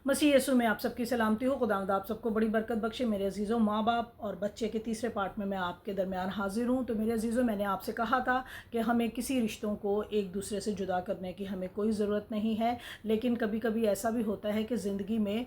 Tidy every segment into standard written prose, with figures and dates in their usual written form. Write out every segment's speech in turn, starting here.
मसीह यीशु में आप सबकी सलामती हो। खुदावंद आप सबको बड़ी बरकत बख्शे। मेरे अजीज़ों, माँ बाप और बच्चे के तीसरे पार्ट में मैं आपके दरमियान हाजिर हूँ। तो मेरे अजीज़ों, मैंने आपसे कहा था कि हमें किसी रिश्तों को एक दूसरे से जुदा करने की हमें कोई ज़रूरत नहीं है, लेकिन कभी कभी ऐसा भी होता है कि ज़िंदगी में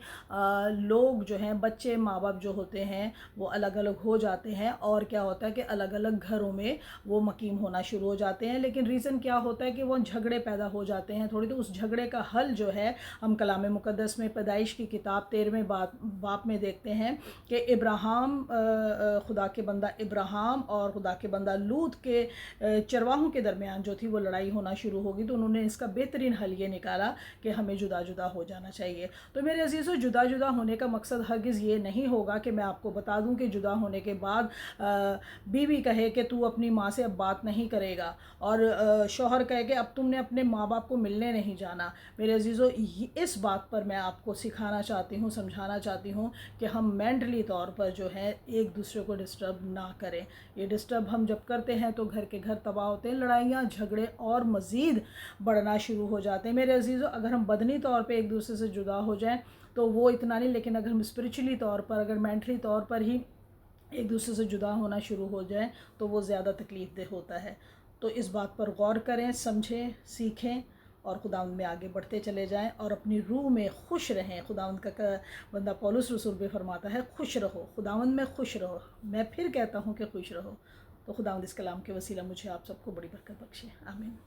लोग जो हैं, बच्चे, माँ बाप जो होते हैं वो अलग अलग हो जाते हैं। और क्या होता है कि अलग अलग घरों में वो मकीम होना शुरू हो जाते हैं। लेकिन रीज़न क्या होता है कि वो झगड़े पैदा हो जाते हैं थोड़ी। तो उस झगड़े का हल जो है हम कलाम मुक़द्दस में पैदाइश की किताब 13वें बाप में देखते हैं कि खुदा के बंदा इब्राहिम और खुदा के बंदा लूत के चरवाहों के दरमियान जो थी वो लड़ाई होना शुरू होगी। तो उन्होंने इसका बेहतरीन हल ये निकाला कि हमें जुदा जुदा हो जाना चाहिए। तो मेरे अजीज़ों, जुदा जुदा होने का मकसद हरगिज़ ये नहीं होगा कि मैं आपको बता दूं कि जुदा होने के बाद बीवी कहे कि तू अपनी माँ से अब बात नहीं करेगा, और शौहर कहे कि अब तुमने अपने माँ बाप को मिलने नहीं जाना। मेरे अजीज़ों, इस बात पर मैं आपको सिखाना चाहती हूँ, समझाना चाहती हूँ कि हम मेंटली तौर पर जो है एक दूसरे को डिस्टर्ब ना करें। ये डिस्टर्ब हम जब करते हैं तो घर के घर तबाह होते हैं, लड़ाइयाँ झगड़े और मज़ीद बढ़ना शुरू हो जाते हैं। मेरे अजीज़ों, अगर हम बदनी तौर पे एक दूसरे से जुदा हो जाएं तो वो इतना नहीं, लेकिन अगर हम स्पिरिचुअली तौर पर, अगर मेंटली तौर पर ही एक दूसरे से जुदा होना शुरू हो जाए तो वो ज़्यादा तकलीफ़ देह होता है। तो इस बात पर गौर करें, समझें, सीखें और खुदावंद में आगे बढ़ते चले जाएं और अपनी रूह में खुश रहें। खुदावंद का बंदा पौलुस रसूल भी फरमाता है, खुश रहो, खुदावंद में खुश रहो। मैं फिर कहता हूँ कि खुश रहो। तो खुदावंद इस कलाम के वसीला मुझे आप सबको बड़ी बरकत बख्शे। आमीन।